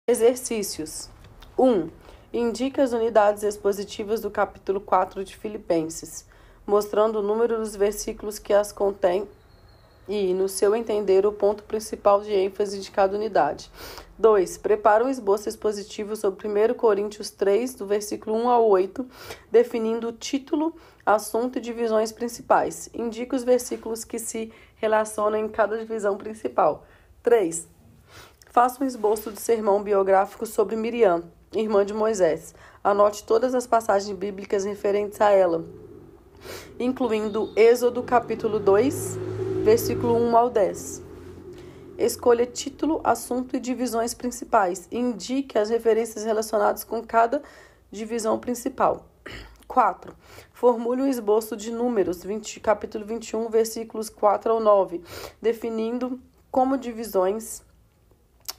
Exercícios. 1. Indique as unidades expositivas do capítulo 4 de Filipenses, mostrando o número dos versículos que as contém e, no seu entender, o ponto principal de ênfase de cada unidade. 2. Prepara um esboço expositivo sobre 1 Coríntios 3, do versículo 1 ao 8, definindo o título, assunto e divisões principais. Indique os versículos que se relacionam em cada divisão principal. 3. Faça um esboço do sermão biográfico sobre Miriam, irmã de Moisés. Anote todas as passagens bíblicas referentes a ela, incluindo Êxodo capítulo 2, versículo 1 ao 10. Escolha título, assunto e divisões principais. Indique as referências relacionadas com cada divisão principal. 4. Formule um esboço de Números, capítulo 21, versículos 4 ao 9, definindo como divisões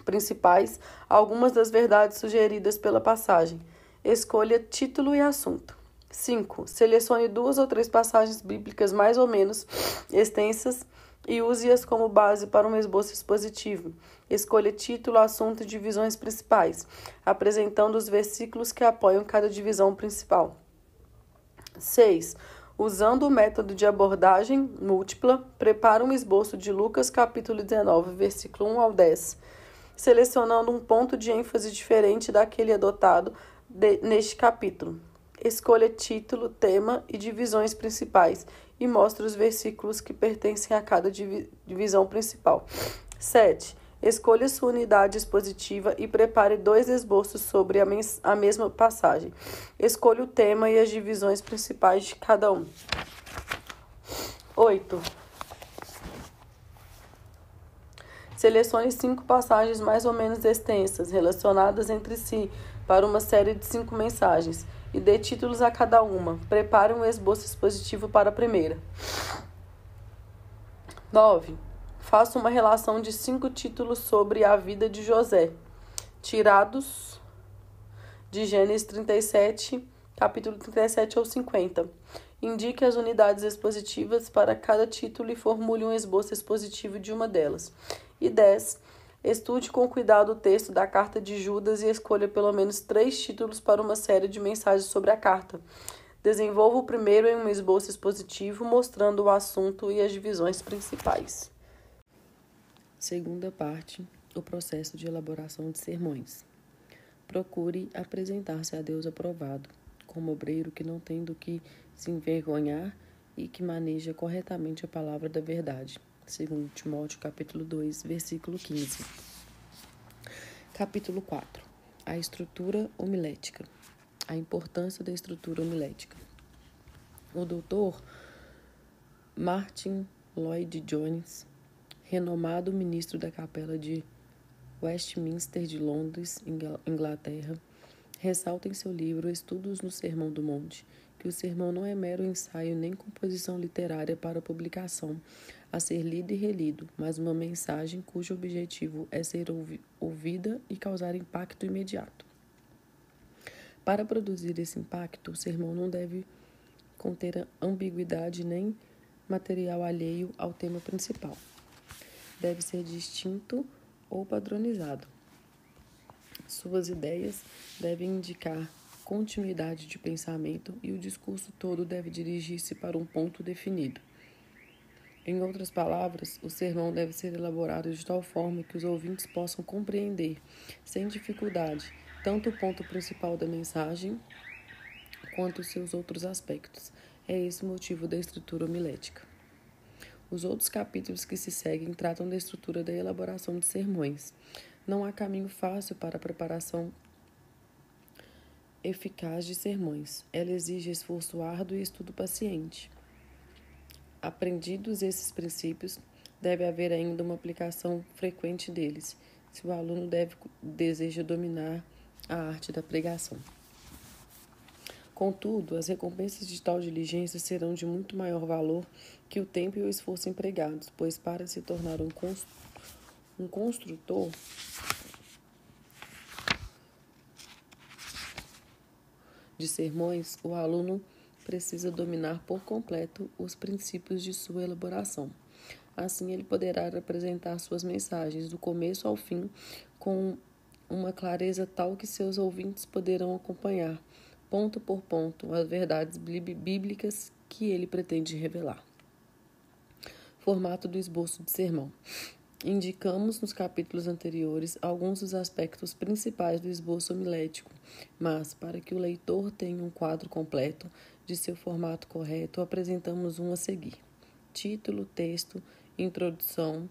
principais algumas das verdades sugeridas pela passagem. Escolha título e assunto. 5. Selecione 2 ou 3 passagens bíblicas mais ou menos extensas e use-as como base para um esboço expositivo. Escolha título, assunto e divisões principais, apresentando os versículos que apoiam cada divisão principal. 6. Usando o método de abordagem múltipla, prepara um esboço de Lucas capítulo 19, versículo 1 ao 10, selecionando um ponto de ênfase diferente daquele adotado neste capítulo. Escolha título, tema e divisões principais e mostre os versículos que pertencem a cada divisão principal. 7. Escolha sua unidade expositiva e prepare 2 esboços sobre a mesma passagem. Escolha o tema e as divisões principais de cada um. 8. Selecione 5 passagens mais ou menos extensas, relacionadas entre si, para uma série de 5 mensagens, e dê títulos a cada uma. Prepare um esboço expositivo para a primeira. 9. Faça uma relação de 5 títulos sobre a vida de José, tirados de Gênesis 37, capítulo 37 ao 50. Indique as unidades expositivas para cada título e formule um esboço expositivo de uma delas. E 10. Estude com cuidado o texto da carta de Judas e escolha pelo menos 3 títulos para uma série de mensagens sobre a carta. Desenvolva o primeiro em um esboço expositivo, mostrando o assunto e as divisões principais. Segunda parte, o processo de elaboração de sermões. Procure apresentar-se a Deus aprovado, como obreiro que não tem do que se envergonhar e que maneja corretamente a palavra da verdade. Segundo Timóteo, capítulo 2, versículo 15. Capítulo 4. A estrutura homilética. A importância da estrutura homilética. O doutor Martin Lloyd Jones, renomado ministro da Capela de Westminster de Londres, Inglaterra, ressalta em seu livro Estudos no Sermão do Monte que o sermão não é mero ensaio nem composição literária para publicação, a ser lido e relido, mas uma mensagem cujo objetivo é ser ouvida e causar impacto imediato. Para produzir esse impacto, o sermão não deve conter ambiguidade nem material alheio ao tema principal. Deve ser distinto ou padronizado. Suas ideias devem indicar continuidade de pensamento e o discurso todo deve dirigir-se para um ponto definido. Em outras palavras, o sermão deve ser elaborado de tal forma que os ouvintes possam compreender, sem dificuldade, tanto o ponto principal da mensagem quanto os seus outros aspectos. É esse o motivo da estrutura homilética. Os outros capítulos que se seguem tratam da estrutura da elaboração de sermões. Não há caminho fácil para a preparação eficaz de sermões. Ela exige esforço árduo e estudo paciente. Aprendidos esses princípios, deve haver ainda uma aplicação frequente deles, se o aluno deseja dominar a arte da pregação. Contudo, as recompensas de tal diligência serão de muito maior valor que o tempo e o esforço empregados, pois para se tornar um construtor de sermões, o aluno precisa dominar por completo os princípios de sua elaboração. Assim, ele poderá apresentar suas mensagens do começo ao fim com uma clareza tal que seus ouvintes poderão acompanhar, ponto por ponto, as verdades bíblicas que ele pretende revelar. Formato do esboço de sermão. Indicamos nos capítulos anteriores alguns dos aspectos principais do esboço homilético, mas, para que o leitor tenha um quadro completo de seu formato correto, apresentamos um a seguir. Título, texto, introdução,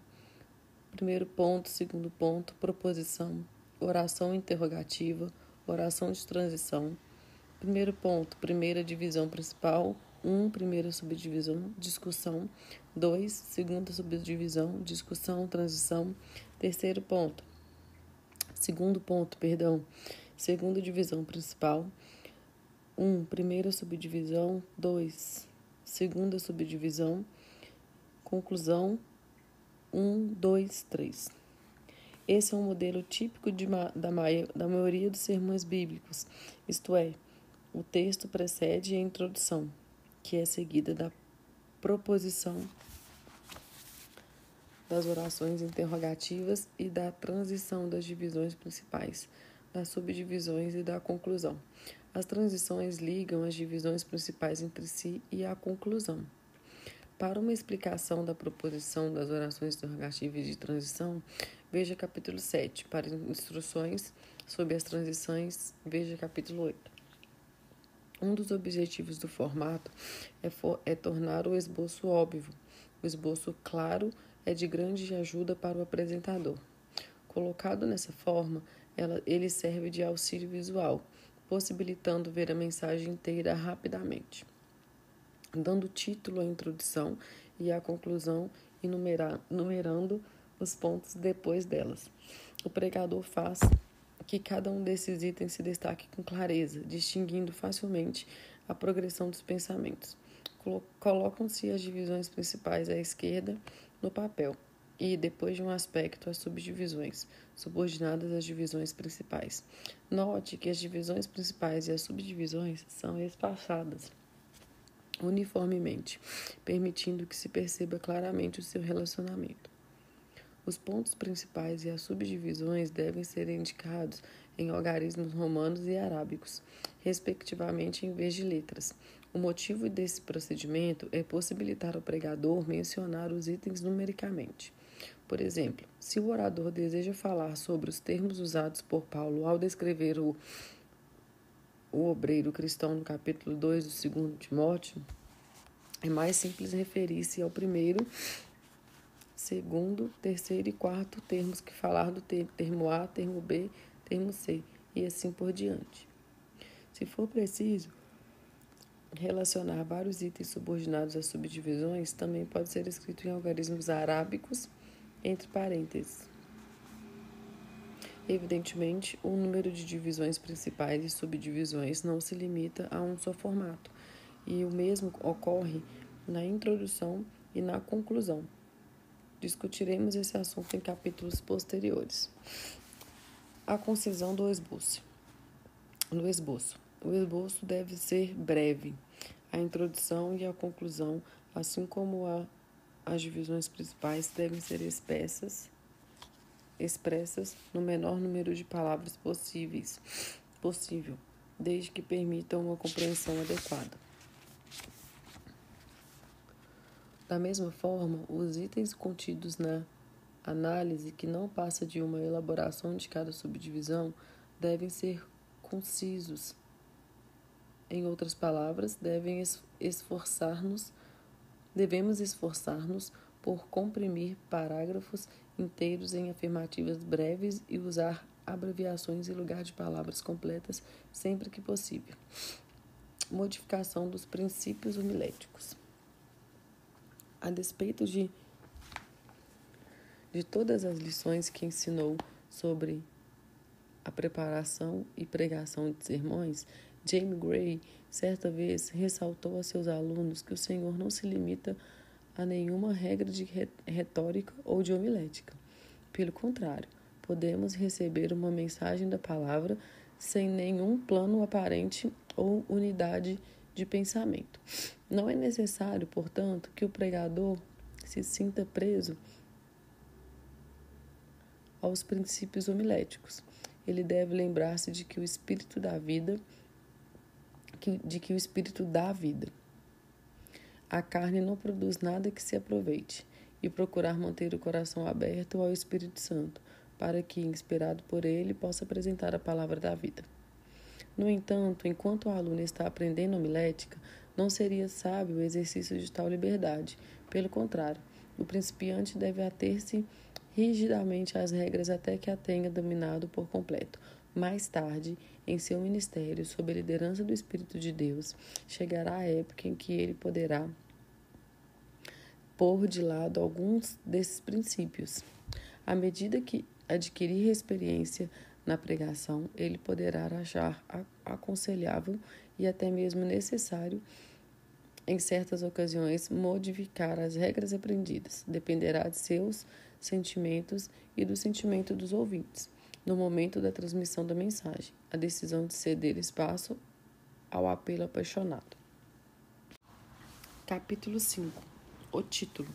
primeiro ponto, segundo ponto, proposição, oração interrogativa, oração de transição. Primeiro ponto, primeira divisão principal. 1, primeira subdivisão, discussão. 2, segunda subdivisão, discussão, transição. Terceiro ponto, segunda divisão principal. 1, primeira subdivisão. 2, segunda subdivisão. Conclusão. 1, 2, 3. Esse é um modelo típico da maioria dos sermões bíblicos, isto é, o texto precede a introdução, que é seguida da proposição, das orações interrogativas e da transição das divisões principais, das subdivisões e da conclusão. As transições ligam as divisões principais entre si e a conclusão. Para uma explicação da proposição das orações interrogativas e de transição, veja capítulo 7. Para instruções sobre as transições, veja capítulo 8. Um dos objetivos do formato é tornar o esboço óbvio. O esboço claro é de grande ajuda para o apresentador. Colocado nessa forma, ele serve de auxílio visual, possibilitando ver a mensagem inteira rapidamente, dando título à introdução e à conclusão e numerando os pontos depois delas. O pregador faz que cada um desses itens se destaque com clareza, distinguindo facilmente a progressão dos pensamentos. Colocam-se as divisões principais à esquerda no papel e, depois de um aspecto, as subdivisões, subordinadas às divisões principais. Note que as divisões principais e as subdivisões são espaçadas uniformemente, permitindo que se perceba claramente o seu relacionamento. Os pontos principais e as subdivisões devem ser indicados em algarismos romanos e arábicos, respectivamente, em vez de letras. O motivo desse procedimento é possibilitar ao pregador mencionar os itens numericamente. Por exemplo, se o orador deseja falar sobre os termos usados por Paulo ao descrever o obreiro cristão no capítulo 2 do 2 Timóteo, é mais simples referir-se ao primeiro, segundo, terceiro e quarto termos que falar do termo A, termo B, termo C e assim por diante. Se for preciso relacionar vários itens subordinados às subdivisões, também pode ser escrito em algarismos arábicos entre parênteses. Evidentemente, o número de divisões principais e subdivisões não se limita a um só formato, e o mesmo ocorre na introdução e na conclusão. Discutiremos esse assunto em capítulos posteriores. A concisão do esboço. O esboço deve ser breve. A introdução e a conclusão, assim como as divisões principais, devem ser expressas no menor número de palavras possível, desde que permitam uma compreensão adequada. Da mesma forma, os itens contidos na análise, que não passa de uma elaboração de cada subdivisão, devem ser concisos. Em outras palavras, devemos esforçar-nos por comprimir parágrafos inteiros em afirmativas breves e usar abreviações em lugar de palavras completas sempre que possível. Modificação dos princípios homiléticos. A despeito de todas as lições que ensinou sobre a preparação e pregação de sermões, James Gray, certa vez, ressaltou a seus alunos que o Senhor não se limita a nenhuma regra de retórica ou de homilética. Pelo contrário, podemos receber uma mensagem da palavra sem nenhum plano aparente ou unidade de pensamento. Não é necessário, portanto, que o pregador se sinta preso aos princípios homiléticos. ele deve lembrar-se de que o espírito da vida, que o espírito dá vida. A carne não produz nada que se aproveite, e procurar manter o coração aberto ao Espírito Santo, para que, inspirado por ele, possa apresentar a palavra da vida. No entanto, enquanto o aluno está aprendendo homilética, não seria sábio o exercício de tal liberdade. Pelo contrário, o principiante deve ater-se rigidamente às regras até que a tenha dominado por completo. Mais tarde, em seu ministério, sob a liderança do Espírito de Deus, chegará a época em que ele poderá pôr de lado alguns desses princípios. À medida que adquirir experiência na pregação, ele poderá achar aconselhável e até mesmo necessário, em certas ocasiões, modificar as regras aprendidas. Dependerá de seus sentimentos e do sentimento dos ouvintes, no momento da transmissão da mensagem, a decisão de ceder espaço ao apelo apaixonado. Capítulo 5. O título.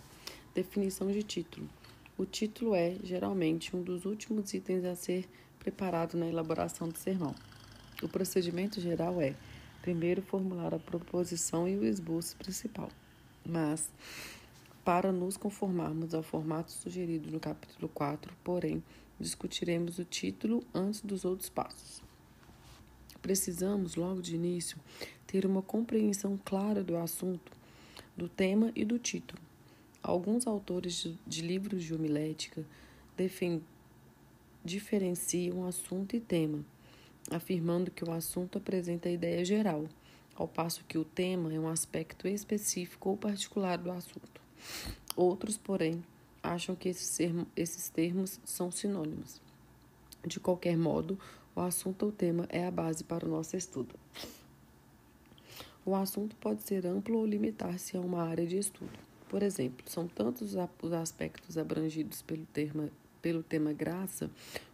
Definição de título. O título é, geralmente, um dos últimos itens a ser preparado na elaboração do sermão. O procedimento geral é, primeiro, formular a proposição e o esboço principal. Mas, para nos conformarmos ao formato sugerido no capítulo 4, porém, discutiremos o título antes dos outros passos. Precisamos, logo de início, ter uma compreensão clara do assunto, do tema e do título. Alguns autores de livros de homilética diferenciam assunto e tema, afirmando que o assunto apresenta a ideia geral, ao passo que o tema é um aspecto específico ou particular do assunto. Outros, porém, acham que esses termos são sinônimos. De qualquer modo, o assunto ou tema é a base para o nosso estudo. O assunto pode ser amplo ou limitar-se a uma área de estudo. Por exemplo, são tantos os aspectos abrangidos pelo tema graça,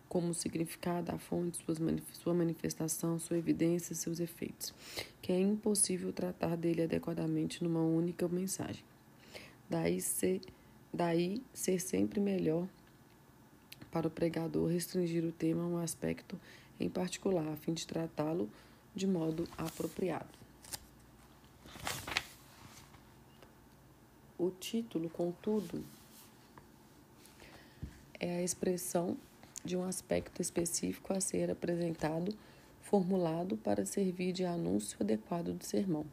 como o significado, a fonte, sua manifestação, sua evidência, seus efeitos, que é impossível tratar dele adequadamente numa única mensagem. Daí ser sempre melhor para o pregador restringir o tema a um aspecto em particular, a fim de tratá-lo de modo apropriado. O título, contudo, é a expressão de um aspecto específico a ser apresentado, formulado para servir de anúncio adequado do sermão.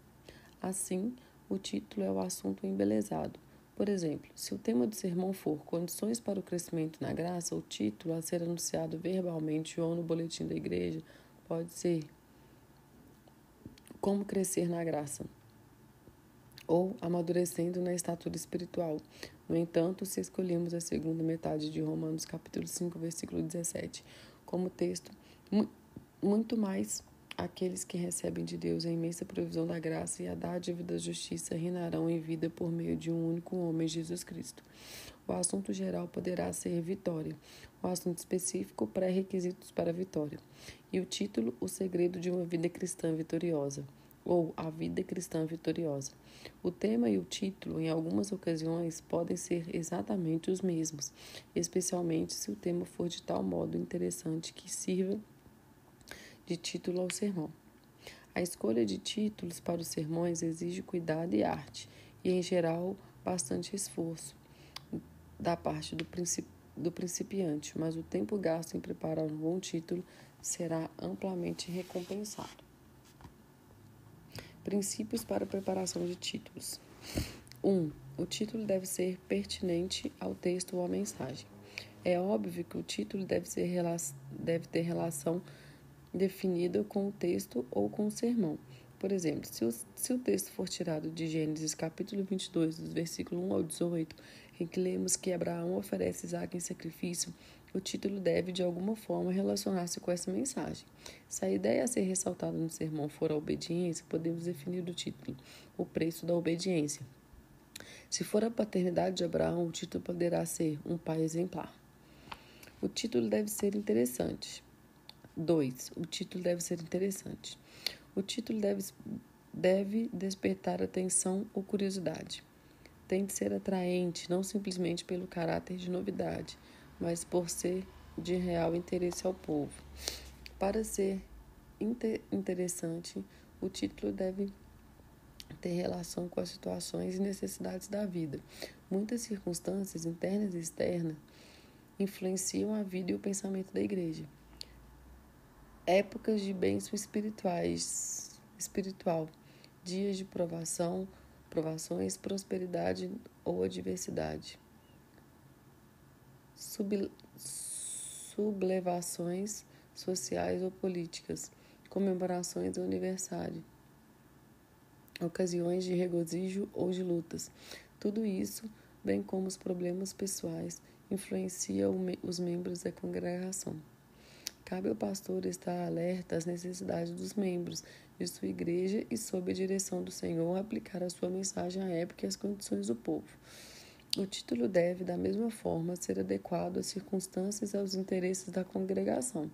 Assim, o título é o assunto embelezado. Por exemplo, se o tema do sermão for Condições para o Crescimento na Graça, o título a ser anunciado verbalmente ou no boletim da igreja pode ser Como Crescer na Graça, ou Amadurecendo na Estatura Espiritual. No entanto, se escolhemos a segunda metade de Romanos, capítulo 5, versículo 17, como texto, muito mais aqueles que recebem de Deus a imensa provisão da graça e a dádiva da justiça reinarão em vida por meio de um único homem, Jesus Cristo. O assunto geral poderá ser vitória, o assunto específico, pré-requisitos para a vitória, e o título, o segredo de uma vida cristã vitoriosa, ou a vida cristã vitoriosa. O tema e o título, em algumas ocasiões, podem ser exatamente os mesmos, especialmente se o tema for de tal modo interessante que sirva de título ao sermão. A escolha de títulos para os sermões exige cuidado e arte, e, em geral, bastante esforço da parte do principiante, mas o tempo gasto em preparar um bom título será amplamente recompensado. Princípios para a preparação de títulos. 1. O título deve ser pertinente ao texto ou à mensagem. É óbvio que o título deve ter relação definida com o texto ou com o sermão. Por exemplo, se o texto for tirado de Gênesis capítulo 22, dos versículos 1 ao 18, em que lemos que Abraão oferece Isaque em sacrifício, o título deve, de alguma forma, relacionar-se com essa mensagem. Se a ideia a ser ressaltada no sermão for a obediência, podemos definir o título, o preço da obediência. Se for a paternidade de Abraão, o título poderá ser um pai exemplar. O título deve ser interessante. 2. O título deve ser interessante. O título deve despertar atenção ou curiosidade. Tem de ser atraente, não simplesmente pelo caráter de novidade, mas por ser de real interesse ao povo. Para ser interessante, o título deve ter relação com as situações e necessidades da vida. Muitas circunstâncias internas e externas influenciam a vida e o pensamento da igreja. Épocas de bênção espiritual, dias de provações, prosperidade ou adversidade, sublevações sociais ou políticas, comemorações do aniversário, ocasiões de regozijo ou de lutas. Tudo isso, bem como os problemas pessoais, influencia os membros da congregação. Cabe ao pastor estar alerta às necessidades dos membros de sua igreja e, sob a direção do Senhor, aplicar a sua mensagem à época e às condições do povo. O título deve, da mesma forma, ser adequado às circunstâncias e aos interesses da congregação.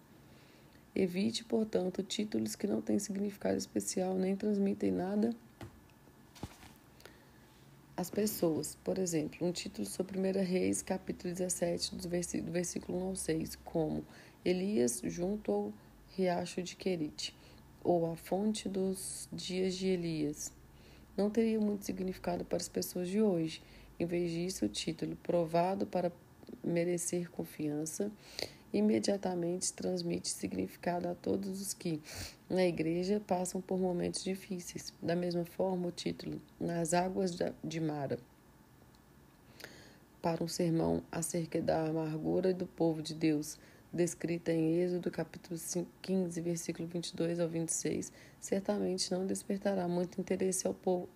Evite, portanto, títulos que não têm significado especial nem transmitem nada às pessoas. Por exemplo, um título sobre 1 Reis, capítulo 17, do versículo 1 ao 6, como Elias junto ao riacho de Querite, ou a fonte dos dias de Elias. Não teria muito significado para as pessoas de hoje. Em vez disso, o título, provado para merecer confiança, imediatamente transmite significado a todos os que, na igreja, passam por momentos difíceis. Da mesma forma, o título, Nas Águas de Mara, para um sermão acerca da amargura do povo de Deus, descrita em Êxodo, capítulo 15, versículo 22 ao 26, certamente não despertará muito interesse ao povo,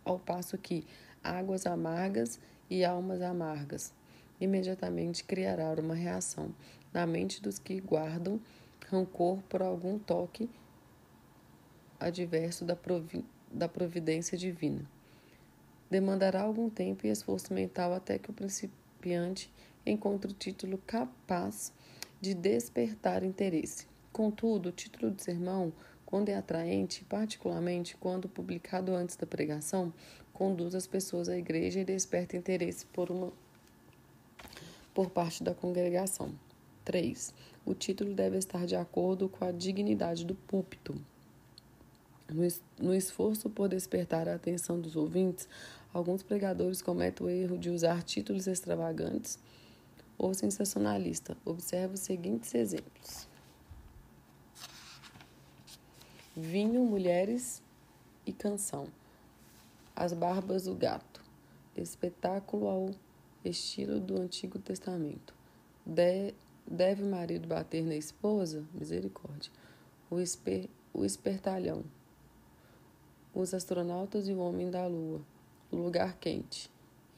ao passo que águas amargas e almas amargas imediatamente criará uma reação na mente dos que guardam rancor por algum toque adverso da providência divina. Demandará algum tempo e esforço mental até que o principiante encontre o título capaz de despertar interesse. Contudo, o título do sermão, quando é atraente, particularmente quando publicado antes da pregação, conduz as pessoas à igreja e desperta interesse por parte da congregação. 3. O título deve estar de acordo com a dignidade do púlpito. No esforço por despertar a atenção dos ouvintes, alguns pregadores cometem o erro de usar títulos extravagantes ou sensacionalistas. Observe os seguintes exemplos: Vinho, Mulheres e Canção. As Barbas do Gato. Espetáculo ao estilo do Antigo Testamento. Deve o marido bater na esposa? Misericórdia. O espertalhão. Os astronautas e o homem da lua. O lugar quente.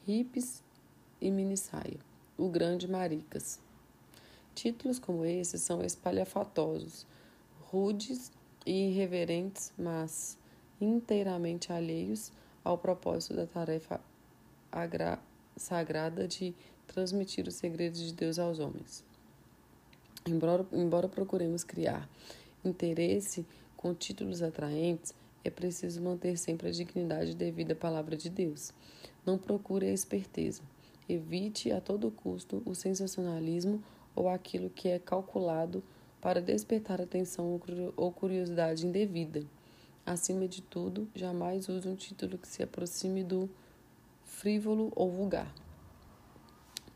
Hippies e minissaia. O grande maricas. Títulos como esses são espalhafatosos, rudes e irreverentes, mas inteiramente alheios ao propósito da tarefa sagrada de transmitir os segredos de Deus aos homens. Embora procuremos criar interesse com títulos atraentes, é preciso manter sempre a dignidade devida à palavra de Deus. Não procure a esperteza. Evite a todo custo o sensacionalismo ou aquilo que é calculado para despertar atenção ou curiosidade indevida. Acima de tudo, jamais use um título que se aproxime do frívolo ou vulgar.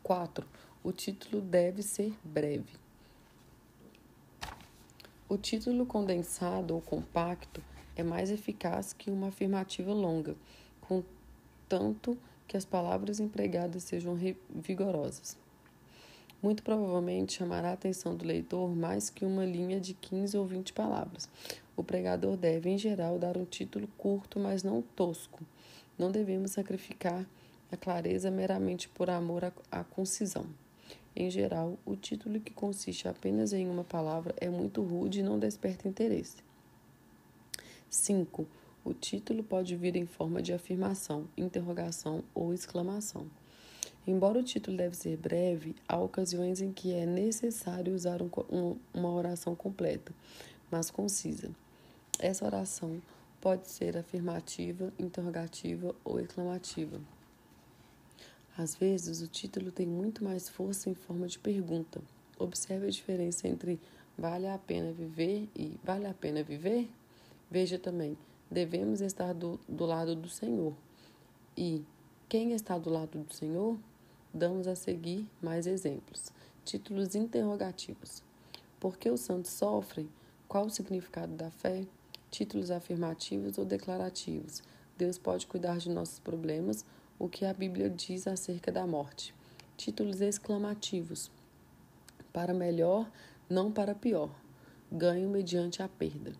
4. O título deve ser breve. O título condensado ou compacto é mais eficaz que uma afirmativa longa, contanto que as palavras empregadas sejam vigorosas. Muito provavelmente chamará a atenção do leitor mais que uma linha de 15 ou 20 palavras. O pregador deve, em geral, dar um título curto, mas não tosco. Não devemos sacrificar a clareza meramente por amor à concisão. Em geral, o título que consiste apenas em uma palavra é muito rude e não desperta interesse. 5. O título pode vir em forma de afirmação, interrogação ou exclamação. Embora o título deve ser breve, há ocasiões em que é necessário usar uma oração completa, mas concisa. Essa oração pode ser afirmativa, interrogativa ou exclamativa. Às vezes, o título tem muito mais força em forma de pergunta. Observe a diferença entre vale a pena viver e vale a pena viver? Veja também, devemos estar do lado do Senhor. E quem está do lado do Senhor? Damos a seguir mais exemplos. Títulos interrogativos. Por que os santos sofrem? Qual o significado da fé? Títulos afirmativos ou declarativos. Deus pode cuidar de nossos problemas. O que a Bíblia diz acerca da morte? Títulos exclamativos. Para melhor, não para pior. Ganho mediante a perda.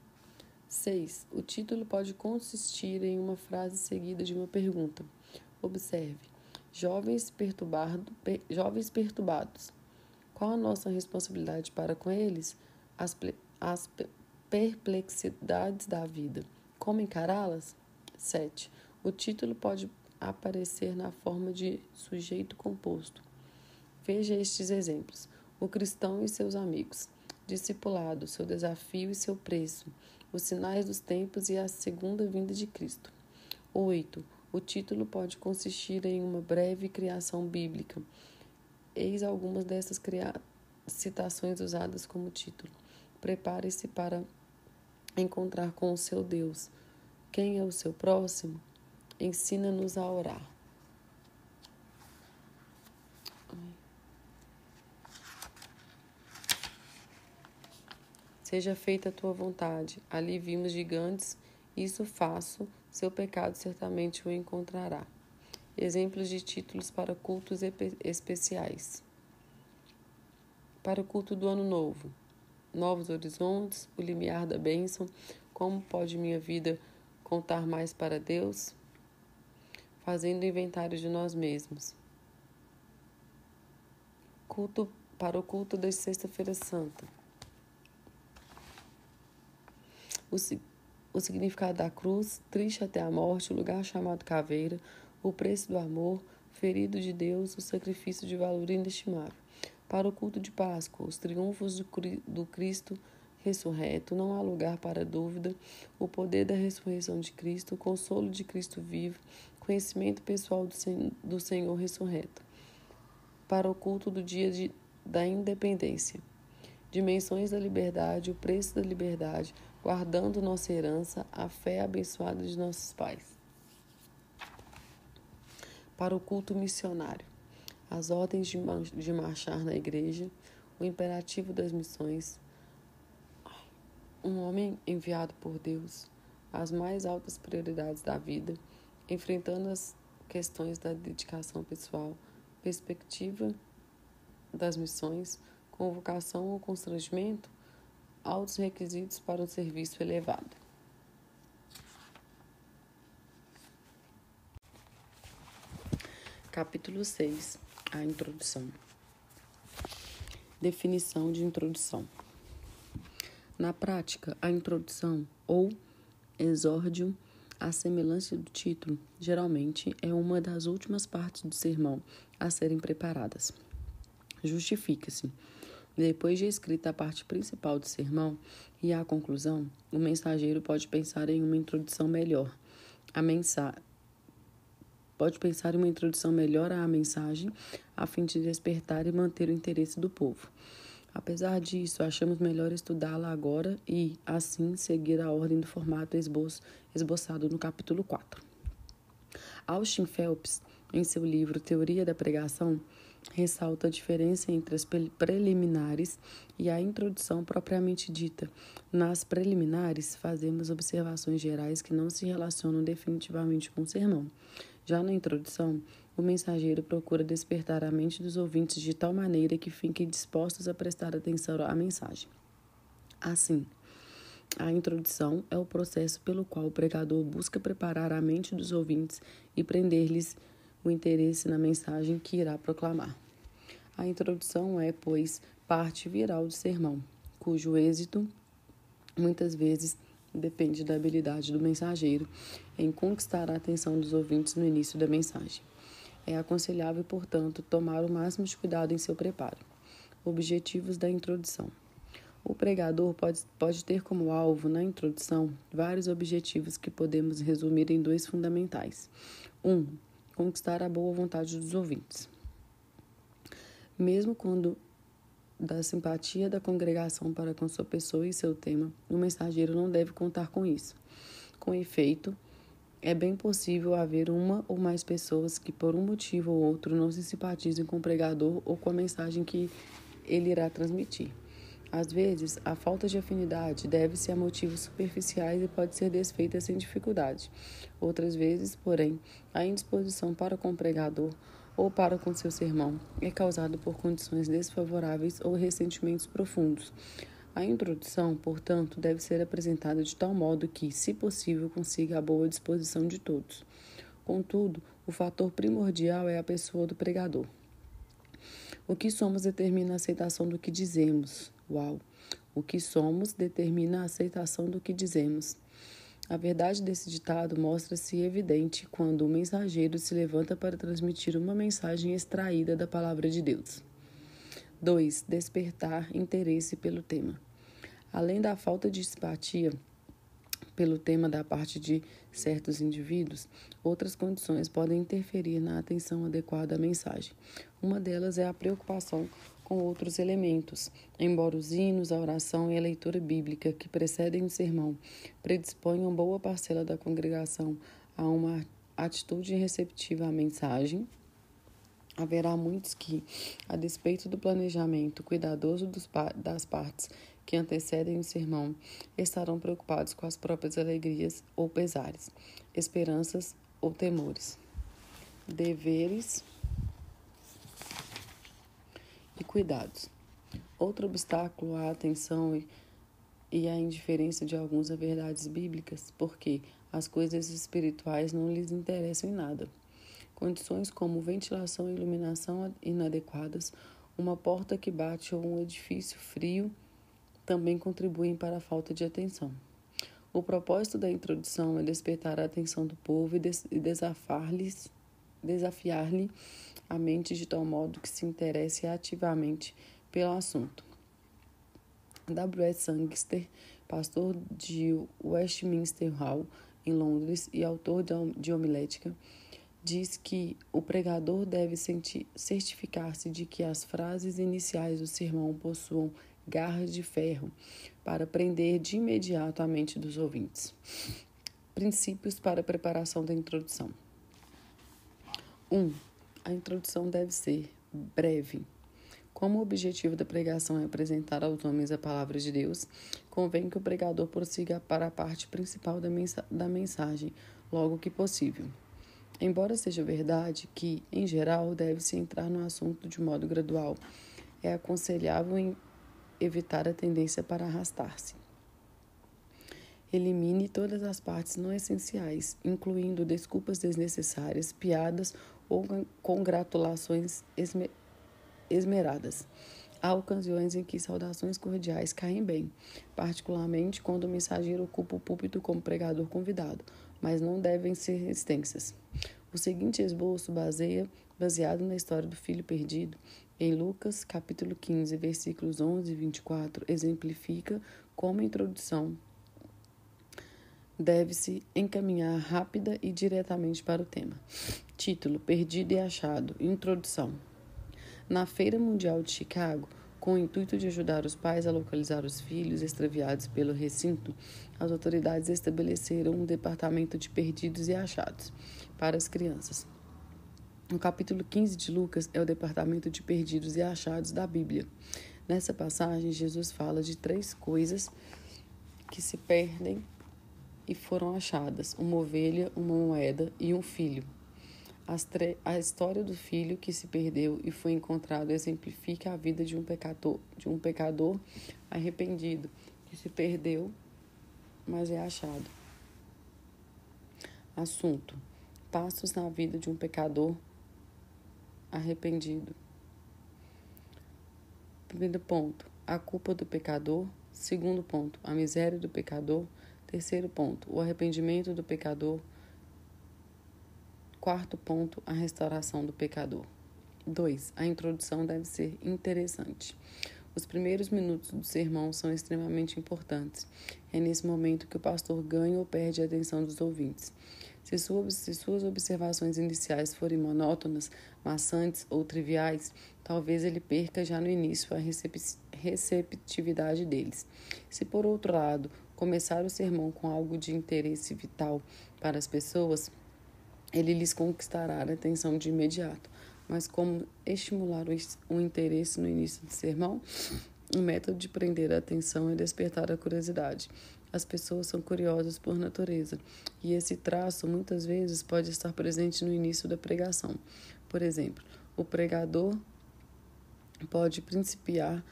6. O título pode consistir em uma frase seguida de uma pergunta. Observe. Jovens perturbados. Qual a nossa responsabilidade para com eles? As perplexidades da vida. Como encará-las? 7. O título pode aparecer na forma de sujeito composto. Veja estes exemplos. O cristão e seus amigos. Discipulado, seu desafio e seu preço. Os sinais dos tempos e a segunda vinda de Cristo. 8. O título pode consistir em uma breve criação bíblica. Eis algumas dessas citações usadas como título. Prepare-se para encontrar com o seu Deus. Quem é o seu próximo? Ensina-nos a orar. Seja feita a tua vontade. Ali vimos gigantes, isso faço, seu pecado certamente o encontrará. Exemplos de títulos para cultos especiais. Para o culto do Ano Novo. Novos horizontes, o limiar da bênção. Como pode minha vida contar mais para Deus? Fazendo inventário de nós mesmos. Para o culto da Sexta-feira Santa. O significado da cruz, triste até a morte, o lugar chamado caveira, o preço do amor, ferido de Deus, o sacrifício de valor inestimável. Para o culto de Páscoa, os triunfos do Cristo ressurreto, não há lugar para dúvida, o poder da ressurreição de Cristo, o consolo de Cristo vivo, conhecimento pessoal do Senhor ressurreto. Para o culto do dia da independência, dimensões da liberdade, o preço da liberdade, guardando nossa herança, a fé abençoada de nossos pais. Para o culto missionário, as ordens de marchar na igreja, o imperativo das missões, um homem enviado por Deus, as mais altas prioridades da vida, enfrentando as questões da dedicação pessoal, perspectiva das missões, convocação ou constrangimento, altos requisitos para um serviço elevado. Capítulo 6. A introdução. Definição de introdução. Na prática, a introdução ou exórdio, à semelhança do título, geralmente é uma das últimas partes do sermão a serem preparadas. Justifica-se. Depois de escrita a parte principal do sermão e a conclusão, o mensageiro pode pensar em uma introdução melhor. Pode pensar em uma introdução melhor à mensagem, a fim de despertar e manter o interesse do povo. Apesar disso, achamos melhor estudá-la agora e, assim, seguir a ordem do formato esboçado no capítulo 4. Austin Phelps, em seu livro Teoria da Pregação, ressalta a diferença entre as preliminares e a introdução propriamente dita. Nas preliminares, fazemos observações gerais que não se relacionam definitivamente com o sermão. Já na introdução, o mensageiro procura despertar a mente dos ouvintes de tal maneira que fiquem dispostos a prestar atenção à mensagem. Assim, a introdução é o processo pelo qual o pregador busca preparar a mente dos ouvintes e prender-lhes o interesse na mensagem que irá proclamar. A introdução é, pois, parte viral do sermão, cujo êxito, muitas vezes, depende da habilidade do mensageiro em conquistar a atenção dos ouvintes no início da mensagem. É aconselhável, portanto, tomar o máximo de cuidado em seu preparo. Objetivos da introdução. O pregador pode ter como alvo, na introdução, vários objetivos que podemos resumir em dois fundamentais. 1. Conquistar a boa vontade dos ouvintes. Mesmo quando da simpatia da congregação para com sua pessoa e seu tema, o mensageiro não deve contar com isso. Com efeito, é bem possível haver uma ou mais pessoas que, por um motivo ou outro, não se simpatizem com o pregador ou com a mensagem que ele irá transmitir. Às vezes, a falta de afinidade deve-se a motivos superficiais e pode ser desfeita sem dificuldade. Outras vezes, porém, a indisposição para com o pregador ou para com seu sermão é causada por condições desfavoráveis ou ressentimentos profundos. A introdução, portanto, deve ser apresentada de tal modo que, se possível, consiga a boa disposição de todos. Contudo, o fator primordial é a pessoa do pregador. O que somos determina a aceitação do que dizemos. Uau! O que somos determina a aceitação do que dizemos. A verdade desse ditado mostra-se evidente quando o mensageiro se levanta para transmitir uma mensagem extraída da palavra de Deus. 2. Despertar interesse pelo tema. Além da falta de simpatia pelo tema da parte de certos indivíduos, outras condições podem interferir na atenção adequada à mensagem. Uma delas é a preocupação com outros elementos. Embora os hinos, a oração e a leitura bíblica que precedem o sermão predisponham boa parcela da congregação a uma atitude receptiva à mensagem, haverá muitos que, a despeito do planejamento cuidadoso das partes que antecedem o sermão, estarão preocupados com as próprias alegrias ou pesares, esperanças ou temores, deveres e cuidados. Outro obstáculo à atenção e à indiferença de alguns a verdades bíblicas, porque as coisas espirituais não lhes interessam em nada. Condições como ventilação e iluminação inadequadas, uma porta que bate ou um edifício frio também contribuem para a falta de atenção. O propósito da introdução é despertar a atenção do povo e desafiar-lhe a mente de tal modo que se interesse ativamente pelo assunto. W.S. Sangster, pastor de Westminster Hall, em Londres, e autor de homilética, diz que o pregador deve certificar-se de que as frases iniciais do sermão possuam garras de ferro para prender de imediato a mente dos ouvintes. Princípios para a preparação da introdução. 1. A introdução deve ser breve. Como o objetivo da pregação é apresentar aos homens a palavra de Deus, convém que o pregador prossiga para a parte principal da mensagem, logo que possível. Embora seja verdade que, em geral, deve-se entrar no assunto de modo gradual, é aconselhável evitar a tendência para arrastar-se. Elimine todas as partes não essenciais, incluindo desculpas desnecessárias, piadas ou congratulações esmeradas. Há ocasiões em que saudações cordiais caem bem, particularmente quando o mensageiro ocupa o púlpito como pregador convidado, mas não devem ser extensas. O seguinte esboço, baseado na história do filho perdido, em Lucas, capítulo 15, versículos 11 e 24, exemplifica como a introdução deve-se encaminhar rápida e diretamente para o tema. Título: Perdido e Achado. Introdução. Na Feira Mundial de Chicago, com o intuito de ajudar os pais a localizar os filhos extraviados pelo recinto, as autoridades estabeleceram um departamento de perdidos e achados para as crianças. O capítulo 15 de Lucas é o departamento de perdidos e achados da Bíblia. Nessa passagem, Jesus fala de 3 coisas que se perdem e foram achadas: uma ovelha, uma moeda e um filho. A história do filho que se perdeu e foi encontrado exemplifica a vida de um pecador arrependido, que se perdeu, mas é achado. Assunto: passos na vida de um pecador arrependido. Primeiro ponto: a culpa do pecador. Segundo ponto: a miséria do pecador. Terceiro ponto: o arrependimento do pecador. Quarto ponto: a restauração do pecador. 2. A introdução deve ser interessante. Os primeiros minutos do sermão são extremamente importantes. É nesse momento que o pastor ganha ou perde a atenção dos ouvintes. Se suas observações iniciais forem monótonas, maçantes ou triviais, talvez ele perca já no início a receptividade deles. Se, por outro lado, começar o sermão com algo de interesse vital para as pessoas, ele lhes conquistará a atenção de imediato. Mas como estimular o interesse no início do sermão? O método de prender a atenção é despertar a curiosidade. As pessoas são curiosas por natureza, e esse traço muitas vezes pode estar presente no início da pregação. Por exemplo, o pregador pode principiar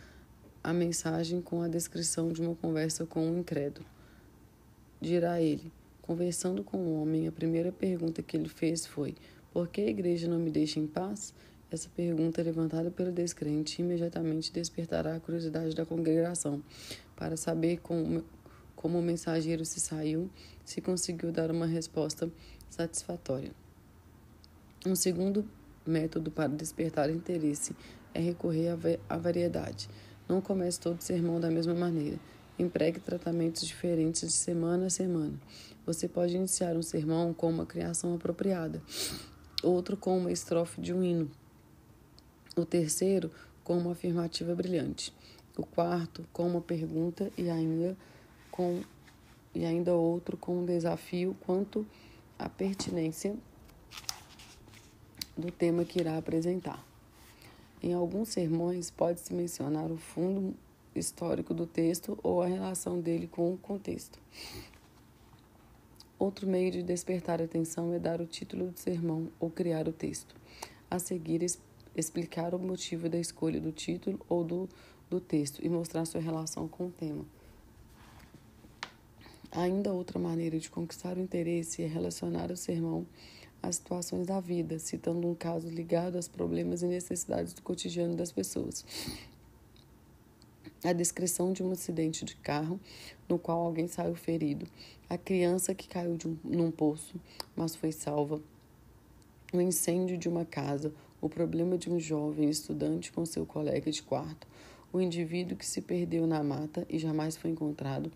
a mensagem com a descrição de uma conversa com um incrédulo. Dirá ele: conversando com o homem, a primeira pergunta que ele fez foi: por que a igreja não me deixa em paz? Essa pergunta, levantada pelo descrente, imediatamente despertará a curiosidade da congregação para saber como o mensageiro se saiu, se conseguiu dar uma resposta satisfatória. Um segundo método para despertar interesse é recorrer à variedade. Não comece todo sermão da mesma maneira. Empregue tratamentos diferentes de semana a semana. Você pode iniciar um sermão com uma criação apropriada, outro com uma estrofe de um hino, o terceiro com uma afirmativa brilhante, o quarto com uma pergunta e ainda outro com um desafio quanto à pertinência do tema que irá apresentar. Em alguns sermões pode-se mencionar o fundo histórico do texto ou a relação dele com o contexto. Outro meio de despertar a atenção é dar o título do sermão ou criar o texto. A seguir, explicar o motivo da escolha do título ou do texto e mostrar sua relação com o tema. Ainda outra maneira de conquistar o interesse é relacionar o sermão às situações da vida, citando um caso ligado aos problemas e necessidades do cotidiano das pessoas. A descrição de um acidente de carro no qual alguém saiu ferido, a criança que caiu num poço, mas foi salva, o incêndio de uma casa, o problema de um jovem estudante com seu colega de quarto, o indivíduo que se perdeu na mata e jamais foi encontrado,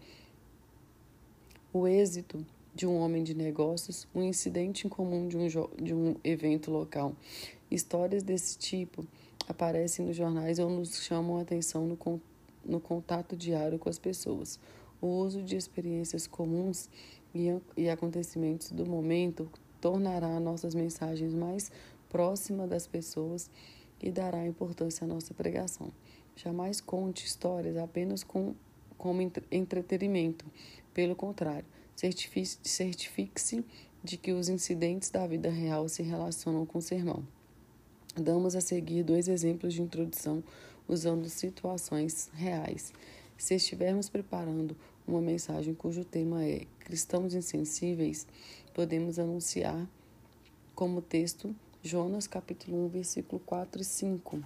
o êxito de um homem de negócios, um incidente incomum de um evento local. Histórias desse tipo aparecem nos jornais ou nos chamam a atenção no contato diário com as pessoas. O uso de experiências comuns e acontecimentos do momento tornará nossas mensagens mais próximas das pessoas e dará importância à nossa pregação. Jamais conte histórias apenas como entretenimento. Pelo contrário, certifique-se de que os incidentes da vida real se relacionam com o sermão. Damos a seguir 2 exemplos de introdução usando situações reais. Se estivermos preparando uma mensagem cujo tema é cristãos insensíveis, podemos anunciar como texto Jonas capítulo 1, versículo 4 e 5.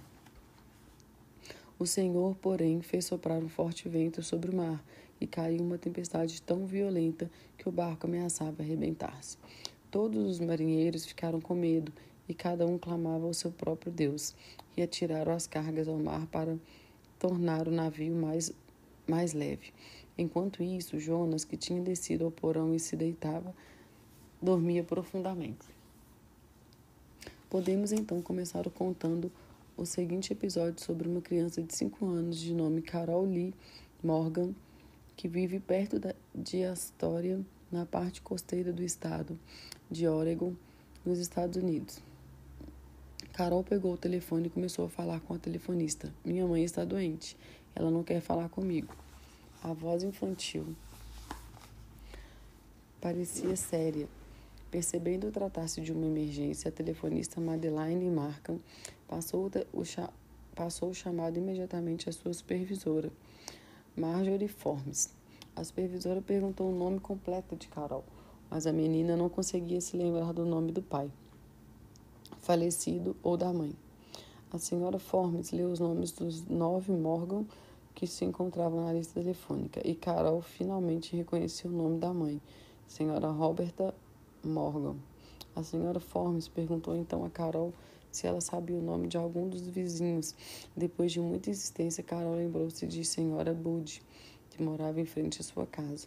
O Senhor, porém, fez soprar um forte vento sobre o mar, e caiu uma tempestade tão violenta que o barco ameaçava arrebentar-se. Todos os marinheiros ficaram com medo, e cada um clamava ao seu próprio Deus, e atiraram as cargas ao mar para tornar o navio mais leve. Enquanto isso, Jonas, que tinha descido ao porão e se deitava, dormia profundamente. Podemos então começar contando o seguinte episódio sobre uma criança de 5 anos de nome Carol Lee Morgan, que vive perto de Astoria, na parte costeira do estado de Oregon, nos Estados Unidos. Carol pegou o telefone e começou a falar com a telefonista. Minha mãe está doente. Ela não quer falar comigo. A voz infantil parecia séria. Percebendo tratar-se de uma emergência, a telefonista Madeline Markham passou o chamado imediatamente à sua supervisora, Marjorie Formes. A supervisora perguntou o nome completo de Carol, mas a menina não conseguia se lembrar do nome do pai falecido ou da mãe. A senhora Formes leu os nomes dos 9 Morgan que se encontravam na lista telefônica, e Carol finalmente reconheceu o nome da mãe, senhora Roberta Morgan. A senhora Formes perguntou então a Carol se ela sabia o nome de algum dos vizinhos. Depois de muita insistência, Carol lembrou-se de senhora Bud, que morava em frente à sua casa.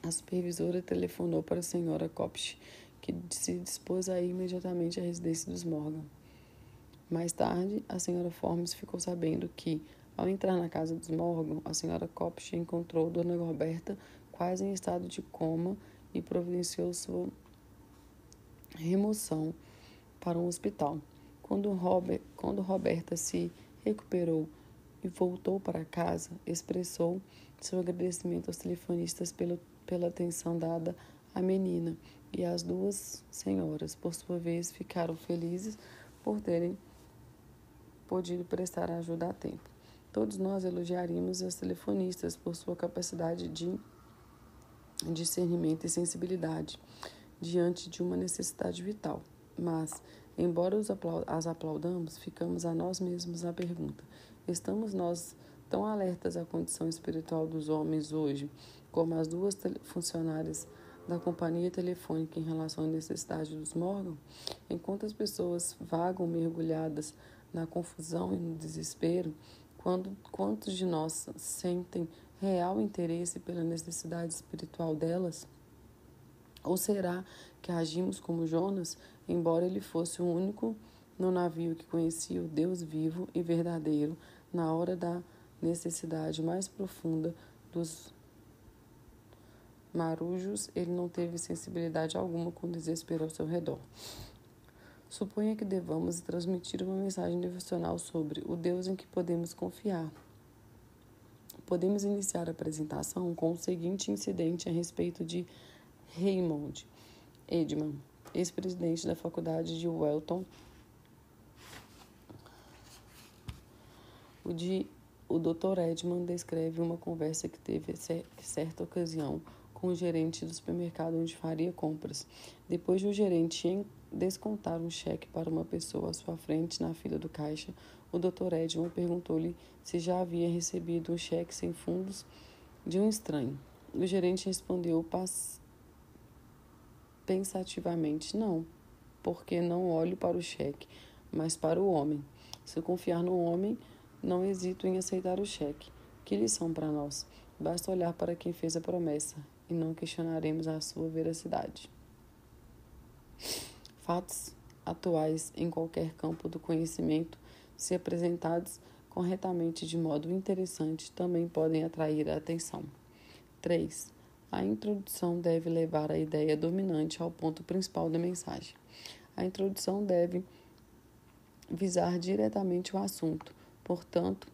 A supervisora telefonou para a senhora Kopsch, que se dispôs a ir imediatamente à residência dos Morgan. Mais tarde, a senhora Formes ficou sabendo que, ao entrar na casa dos Morgan, a senhora Kopsch encontrou Dona Roberta quase em estado de coma e providenciou sua remoção para um hospital. Quando Roberta se recuperou e voltou para casa, expressou seu agradecimento aos telefonistas pela atenção dada à menina, e as duas senhoras, por sua vez, ficaram felizes por terem podido prestar ajuda a tempo. Todos nós elogiaríamos as telefonistas por sua capacidade de discernimento e sensibilidade diante de uma necessidade vital. Mas, embora as aplaudamos, ficamos a nós mesmos a pergunta: estamos nós tão alertas à condição espiritual dos homens hoje, como as duas funcionárias da companhia telefônica em relação à necessidade dos Morgan? Enquanto as pessoas vagam mergulhadas na confusão e no desespero, quantos de nós sentem real interesse pela necessidade espiritual delas? Ou será que agimos como Jonas, embora ele fosse o único no navio que conhecia o Deus vivo e verdadeiro, na hora da necessidade mais profunda dos marujos, ele não teve sensibilidade alguma com o desespero ao seu redor? Suponha que devamos transmitir uma mensagem devocional sobre o Deus em que podemos confiar. Podemos iniciar a apresentação com o seguinte incidente a respeito de Raymond Edman, ex-presidente da faculdade de Welton. O Dr. Edman descreve uma conversa que teve certa ocasião com o gerente do supermercado onde faria compras. Depois de o gerente descontar um cheque para uma pessoa à sua frente na fila do caixa, o Dr. Edman perguntou-lhe se já havia recebido um cheque sem fundos de um estranho. O gerente respondeu pensativamente: não, porque não olho para o cheque, mas para o homem. Se confiar no homem, não hesito em aceitar o cheque. Que lição para nós! Basta olhar para quem fez a promessa, e não questionaremos a sua veracidade. Fatos atuais em qualquer campo do conhecimento, se apresentados corretamente de modo interessante, também podem atrair a atenção. 3. A introdução deve levar a ideia dominante ao ponto principal da mensagem. A introdução deve visar diretamente o assunto. Portanto,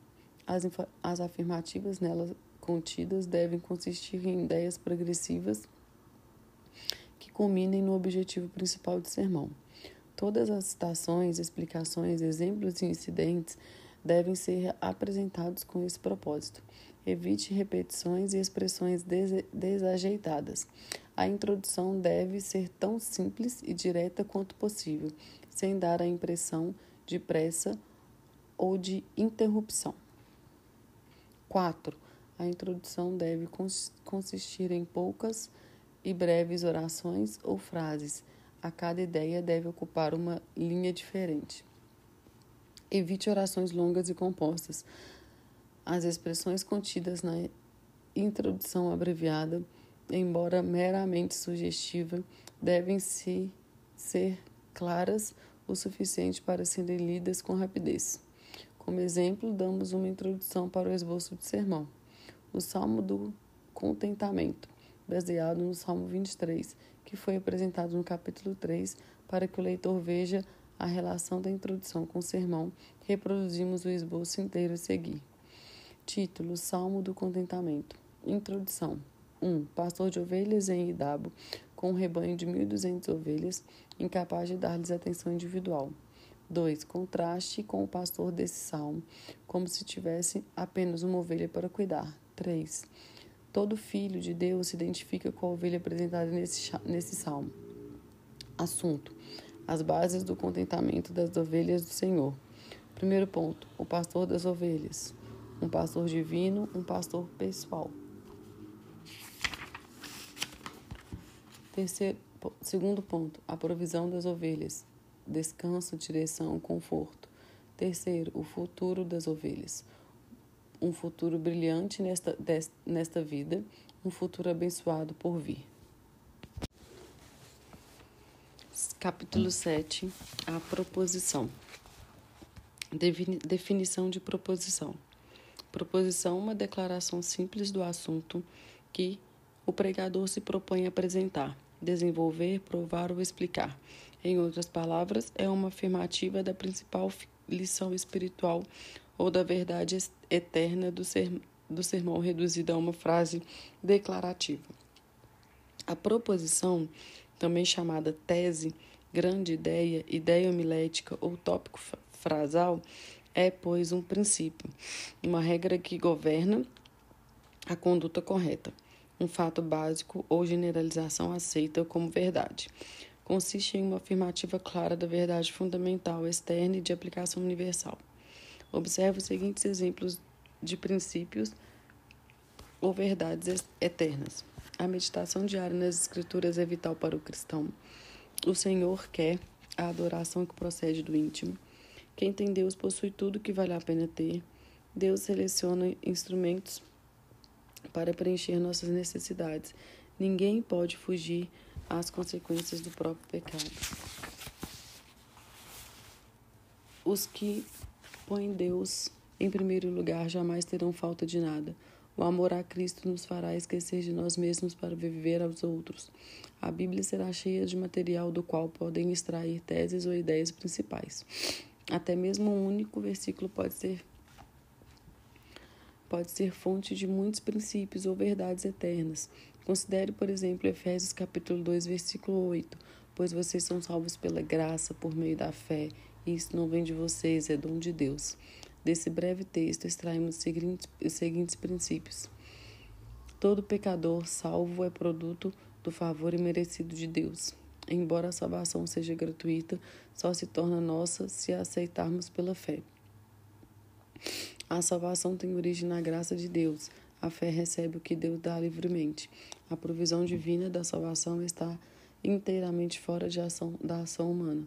as afirmativas nela contidas devem consistir em ideias progressivas que culminem no objetivo principal do sermão. Todas as citações, explicações, exemplos e incidentes devem ser apresentados com esse propósito. Evite repetições e expressões desajeitadas. A introdução deve ser tão simples e direta quanto possível, sem dar a impressão de pressa ou de interrupção. 4. A introdução deve consistir em poucas e breves orações ou frases. A cada ideia deve ocupar uma linha diferente. Evite orações longas e compostas. As expressões contidas na introdução abreviada, embora meramente sugestiva, devem ser claras o suficiente para serem lidas com rapidez. Como exemplo, damos uma introdução para o esboço de sermão. O Salmo do Contentamento, baseado no Salmo 23, que foi apresentado no capítulo 3, para que o leitor veja a relação da introdução com o sermão, reproduzimos o esboço inteiro a seguir. Título: Salmo do Contentamento. Introdução. 1. Pastor de ovelhas em Idabo, com um rebanho de 1.200 ovelhas, incapaz de dar-lhes atenção individual. 2. Contraste com o pastor desse salmo, como se tivesse apenas uma ovelha para cuidar. 3. Todo filho de Deus se identifica com a ovelha apresentada nesse salmo. Assunto: as bases do contentamento das ovelhas do Senhor. Primeiro ponto: o pastor das ovelhas. Um pastor divino, um pastor pessoal. Segundo ponto: a provisão das ovelhas. Descanso, direção, conforto. Terceiro: o futuro das ovelhas. um futuro brilhante nesta vida, um futuro abençoado por vir. Capítulo 7. A proposição. Definição de proposição. Proposição é uma declaração simples do assunto que o pregador se propõe a apresentar, desenvolver, provar ou explicar. Em outras palavras, é uma afirmativa da principal lição espiritual ou da verdade eterna do sermão reduzida a uma frase declarativa. A proposição, também chamada tese, grande ideia, ideia homilética ou tópico frasal, é, pois, um princípio, uma regra que governa a conduta correta, um fato básico ou generalização aceita como verdade. Consiste em uma afirmativa clara da verdade fundamental, externa e de aplicação universal. Observe os seguintes exemplos de princípios ou verdades eternas. A meditação diária nas Escrituras é vital para o cristão. O Senhor quer a adoração que procede do íntimo. Quem tem Deus possui tudo que vale a pena ter. Deus seleciona instrumentos para preencher nossas necessidades. Ninguém pode fugir às consequências do próprio pecado. Os que põem Deus em primeiro lugar jamais terão falta de nada. O amor a Cristo nos fará esquecer de nós mesmos para viver aos outros. A Bíblia será cheia de material do qual podem extrair teses ou ideias principais. Até mesmo um único versículo pode ser fonte de muitos princípios ou verdades eternas. Considere, por exemplo, Efésios capítulo 2, versículo 8. Pois vocês são salvos pela graça, por meio da fé, e isso não vem de vocês, é dom de Deus. Desse breve texto, extraímos os seguintes princípios. Todo pecador salvo é produto do favor imerecido de Deus. Embora a salvação seja gratuita, só se torna nossa se a aceitarmos pela fé. A salvação tem origem na graça de Deus. A fé recebe o que Deus dá livremente. A provisão divina da salvação está inteiramente fora da ação humana.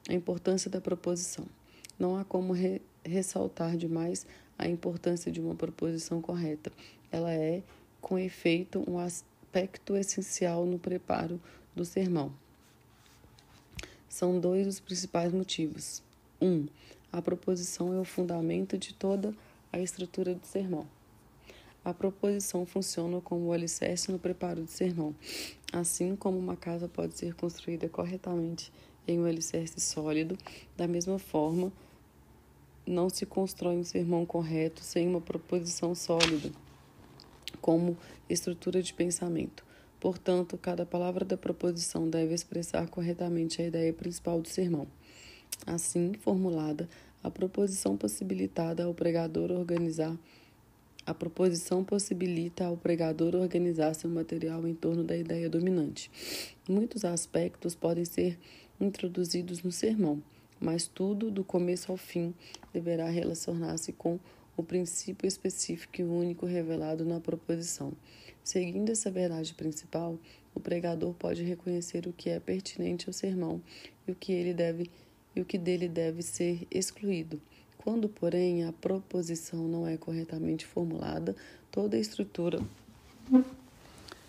A importância da proposição. Não há como ressaltar demais a importância de uma proposição correta. Ela é, com efeito, um aspecto essencial no preparo do sermão. São dois os principais motivos. 1. A proposição é o fundamento de toda a estrutura do sermão. A proposição funciona como o alicerce no preparo do sermão. Assim como uma casa pode ser construída corretamente em um alicerce sólido, da mesma forma, não se constrói um sermão correto sem uma proposição sólida, como estrutura de pensamento. Portanto, cada palavra da proposição deve expressar corretamente a ideia principal do sermão. Assim formulada, a proposição possibilita ao pregador organizar seu material em torno da ideia dominante. Muitos aspectos podem ser introduzidos no sermão, mas tudo, do começo ao fim, deverá relacionar-se com o princípio específico e único revelado na proposição. Seguindo essa verdade principal, o pregador pode reconhecer o que é pertinente ao sermão e o que dele deve ser excluído. Quando, porém, a proposição não é corretamente formulada, toda a estrutura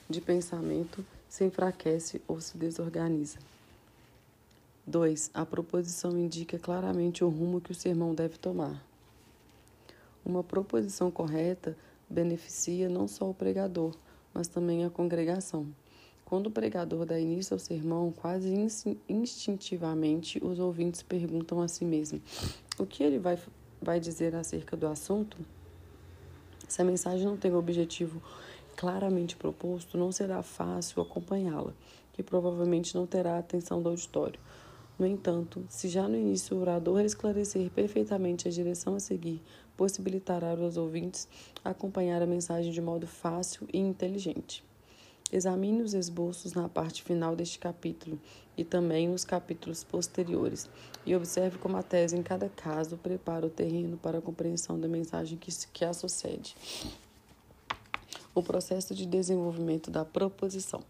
de pensamento se enfraquece ou se desorganiza. 2. A proposição indica claramente o rumo que o sermão deve tomar. Uma proposição correta beneficia não só o pregador, mas também a congregação. Quando o pregador dá início ao sermão, quase instintivamente os ouvintes perguntam a si mesmos: o que ele vai dizer acerca do assunto? Se a mensagem não tem o objetivo claramente proposto, não será fácil acompanhá-la, que provavelmente não terá a atenção do auditório. No entanto, se já no início o orador esclarecer perfeitamente a direção a seguir, possibilitará aos ouvintes acompanhar a mensagem de modo fácil e inteligente. Examine os esboços na parte final deste capítulo e também nos capítulos posteriores, e observe como a tese, em cada caso, prepara o terreno para a compreensão da mensagem que a sucede. O processo de desenvolvimento da proposição.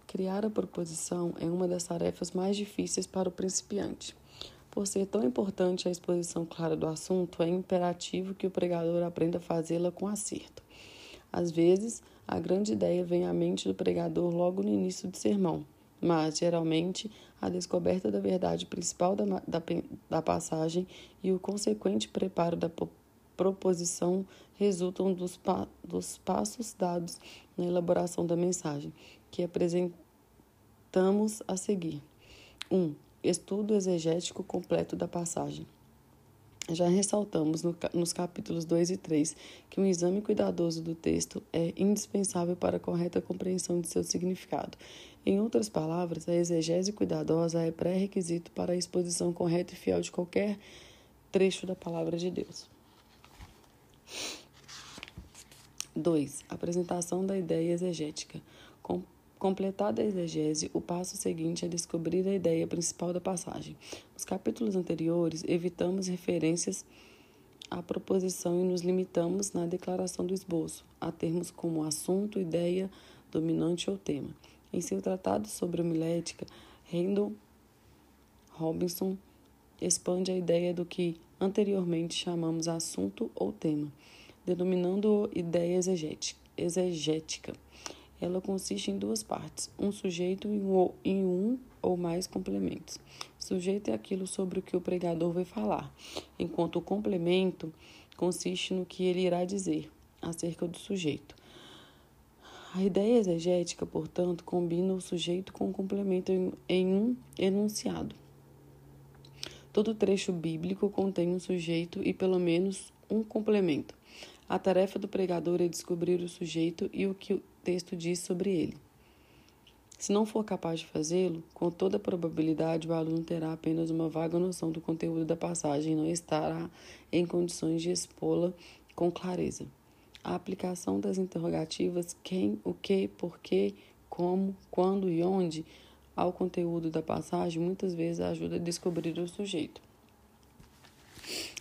Criar a proposição é uma das tarefas mais difíceis para o principiante. Por ser tão importante a exposição clara do assunto, é imperativo que o pregador aprenda a fazê-la com acerto. Às vezes, a grande ideia vem à mente do pregador logo no início do sermão, mas, geralmente, a descoberta da verdade principal da passagem e o consequente preparo da proposição resultam dos passos dados na elaboração da mensagem, que apresentamos a seguir. 1. Estudo exegético completo da passagem. Já ressaltamos nos capítulos 2 e 3 que um exame cuidadoso do texto é indispensável para a correta compreensão de seu significado. Em outras palavras, a exegese cuidadosa é pré-requisito para a exposição correta e fiel de qualquer trecho da palavra de Deus. 2. Apresentação da ideia exegética. Completada a exegese, o passo seguinte é descobrir a ideia principal da passagem. Nos capítulos anteriores, evitamos referências à proposição e nos limitamos, na declaração do esboço, a termos como assunto, ideia, dominante ou tema. Em seu tratado sobre homilética, Randall Robinson expande a ideia do que anteriormente chamamos assunto ou tema, denominando-o ideia exegética. Ela consiste em duas partes, um sujeito e um ou mais complementos. O sujeito é aquilo sobre o que o pregador vai falar, enquanto o complemento consiste no que ele irá dizer acerca do sujeito. A ideia exegética, portanto, combina o sujeito com o complemento em um enunciado. Todo trecho bíblico contém um sujeito e pelo menos um complemento. A tarefa do pregador é descobrir o sujeito e o que o texto diz sobre ele. Se não for capaz de fazê-lo, com toda probabilidade o aluno terá apenas uma vaga noção do conteúdo da passagem e não estará em condições de expô-la com clareza. A aplicação das interrogativas quem, o que, porquê, como, quando e onde ao conteúdo da passagem muitas vezes ajuda a descobrir o sujeito.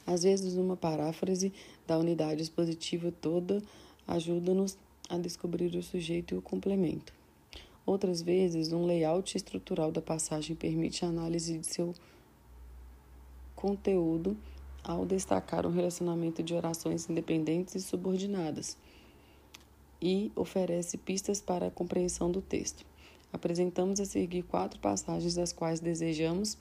Às vezes, uma paráfrase da unidade expositiva toda ajuda-nos a descobrir o sujeito e o complemento. Outras vezes, um layout estrutural da passagem permite a análise de seu conteúdo ao destacar um relacionamento de orações independentes e subordinadas e oferece pistas para a compreensão do texto. Apresentamos a seguir 4 passagens das quais desejamos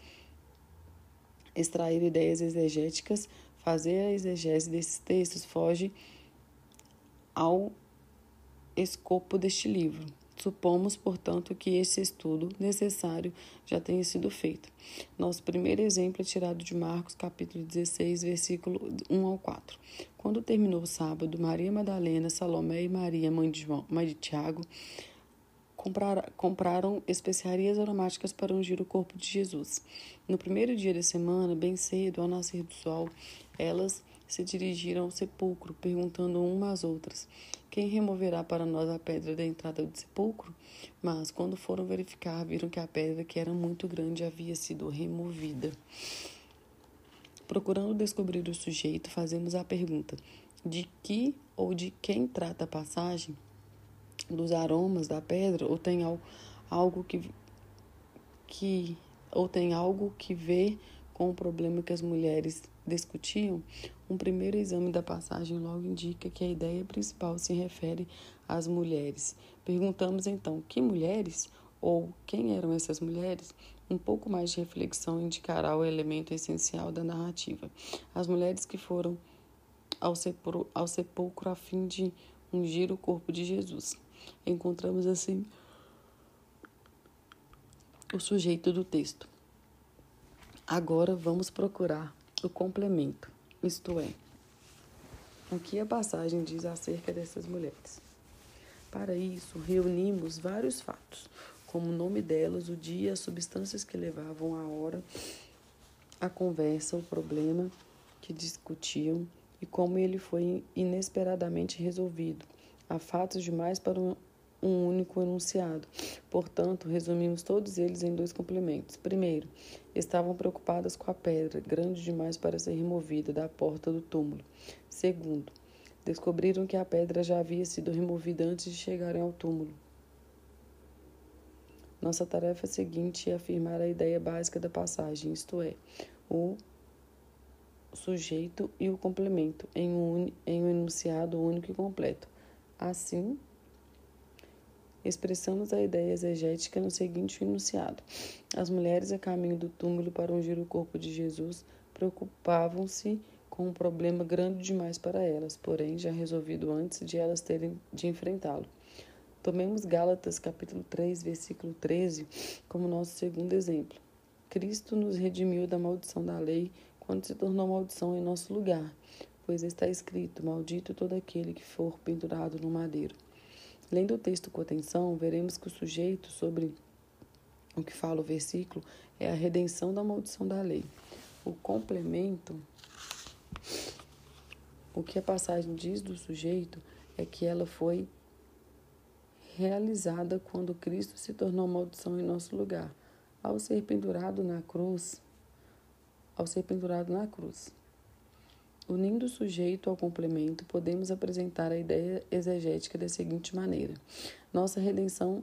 extrair ideias exegéticas. Fazer a exegese desses textos foge ao escopo deste livro. Supomos, portanto, que esse estudo necessário já tenha sido feito. Nosso primeiro exemplo é tirado de Marcos, capítulo 16, versículo 1 ao 4. Quando terminou o sábado, Maria Madalena, Salomé e Maria, mãe de Tiago, compraram especiarias aromáticas para ungir o corpo de Jesus. No primeiro dia da semana, bem cedo, ao nascer do sol, elas se dirigiram ao sepulcro, perguntando umas às outras: quem removerá para nós a pedra da entrada do sepulcro? Mas, quando foram verificar, viram que a pedra, que era muito grande, havia sido removida. Procurando descobrir o sujeito, fazemos a pergunta: de que ou de quem trata a passagem? Dos aromas da pedra, ou tem algo que ver com o problema que as mulheres discutiam? Um primeiro exame da passagem logo indica que a ideia principal se refere às mulheres. Perguntamos então, que mulheres? Ou quem eram essas mulheres? Um pouco mais de reflexão indicará o elemento essencial da narrativa. As mulheres que foram ao sepulcro a fim de ungir o corpo de Jesus. Encontramos assim o sujeito do texto. Agora vamos procurar o complemento, isto é, o que a passagem diz acerca dessas mulheres. Para isso, reunimos vários fatos, como o nome delas, o dia, as substâncias que levavam a hora, a conversa, o problema que discutiam e como ele foi inesperadamente resolvido. Há fatos demais para um único enunciado. Portanto, resumimos todos eles em 2 complementos. Primeiro, estavam preocupadas com a pedra, grande demais para ser removida da porta do túmulo. Segundo, descobriram que a pedra já havia sido removida antes de chegarem ao túmulo. Nossa tarefa seguinte é afirmar a ideia básica da passagem, isto é, o sujeito e o complemento em um enunciado único e completo. Assim, expressamos a ideia exegética no seguinte enunciado: as mulheres a caminho do túmulo para ungir o corpo de Jesus preocupavam-se com um problema grande demais para elas, porém já resolvido antes de elas terem de enfrentá-lo. Tomemos Gálatas capítulo 3, versículo 13, como nosso segundo exemplo. Cristo nos redimiu da maldição da lei quando se tornou maldição em nosso lugar, pois está escrito: maldito todo aquele que for pendurado no madeiro. Lendo o texto com atenção, veremos que o sujeito sobre o que fala o versículo é a redenção da maldição da lei. O complemento, o que a passagem diz do sujeito é que ela foi realizada quando Cristo se tornou maldição em nosso lugar, ao ser pendurado na cruz. Unindo o sujeito ao complemento, podemos apresentar a ideia exegética da seguinte maneira: nossa redenção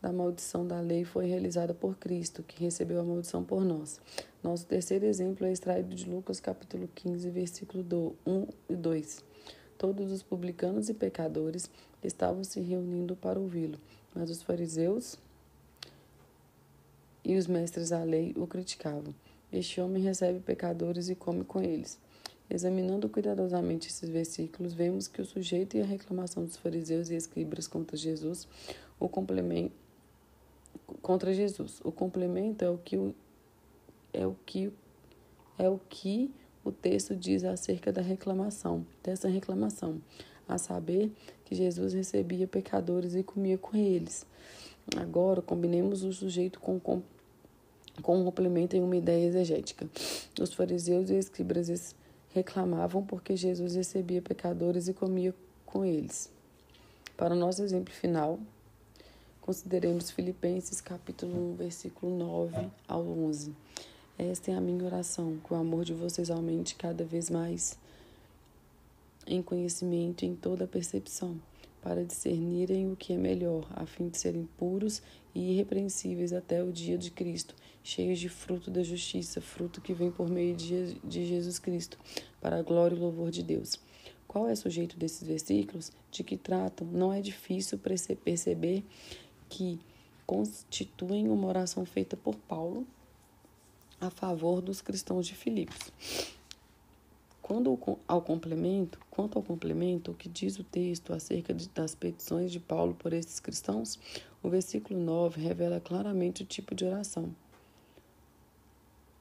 da maldição da lei foi realizada por Cristo, que recebeu a maldição por nós. Nosso terceiro exemplo é extraído de Lucas capítulo 15, versículo 1 e 2. Todos os publicanos e pecadores estavam se reunindo para ouvi-lo, mas os fariseus e os mestres da lei o criticavam. Este homem recebe pecadores e come com eles. Examinando cuidadosamente esses versículos, vemos que o sujeito e a reclamação dos fariseus e escribas contra Jesus, o complemento é o que o texto diz acerca dessa reclamação, a saber que Jesus recebia pecadores e comia com eles. Agora, combinemos o sujeito com o complemento em uma ideia exegética. Os fariseus e escribas reclamavam porque Jesus recebia pecadores e comia com eles. Para o nosso exemplo final, consideremos Filipenses capítulo 1, versículo 9 ao 11. Esta é a minha oração, que o amor de vocês aumente cada vez mais em conhecimento e em toda percepção, para discernirem o que é melhor, a fim de serem puros e irrepreensíveis até o dia de Cristo, cheios de fruto da justiça, fruto que vem por meio de Jesus Cristo, para a glória e louvor de Deus. Qual é o sujeito desses versículos? De que tratam? Não é difícil perceber que constituem uma oração feita por Paulo a favor dos cristãos de Filipos. Quanto ao complemento, o que diz o texto acerca das petições de Paulo por esses cristãos, o versículo 9 revela claramente o tipo de oração.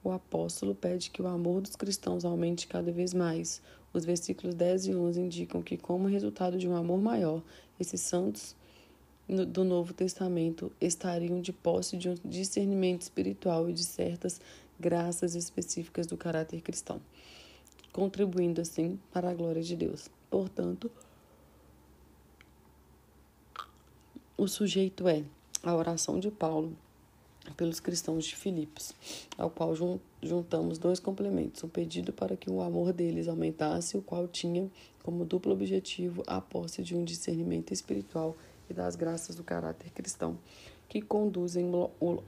O apóstolo pede que o amor dos cristãos aumente cada vez mais. Os versículos 10 e 11 indicam que, como resultado de um amor maior, esses santos do Novo Testamento estariam de posse de um discernimento espiritual e de certas graças específicas do caráter cristão, contribuindo assim para a glória de Deus. Portanto, o sujeito é a oração de Paulo pelos cristãos de Filipos, ao qual juntamos dois complementos: um pedido para que o amor deles aumentasse, o qual tinha como duplo objetivo a posse de um discernimento espiritual e das graças do caráter cristão, que conduzem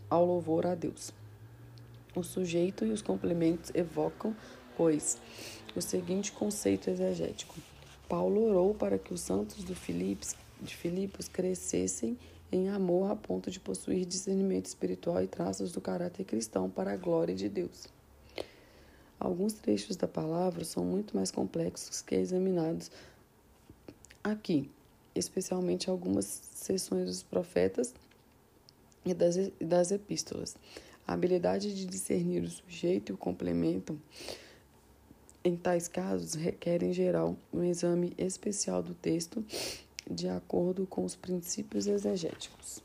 ao louvor a Deus. O sujeito e os complementos evocam, pois, o seguinte conceito exegético: Paulo orou para que os santos de Filipos crescessem em amor a ponto de possuir discernimento espiritual e traços do caráter cristão para a glória de Deus. Alguns trechos da palavra são muito mais complexos que examinados aqui, especialmente algumas seções dos profetas e das epístolas. A habilidade de discernir o sujeito e o complemento em tais casos requer, em geral, um exame especial do texto de acordo com os princípios exegéticos.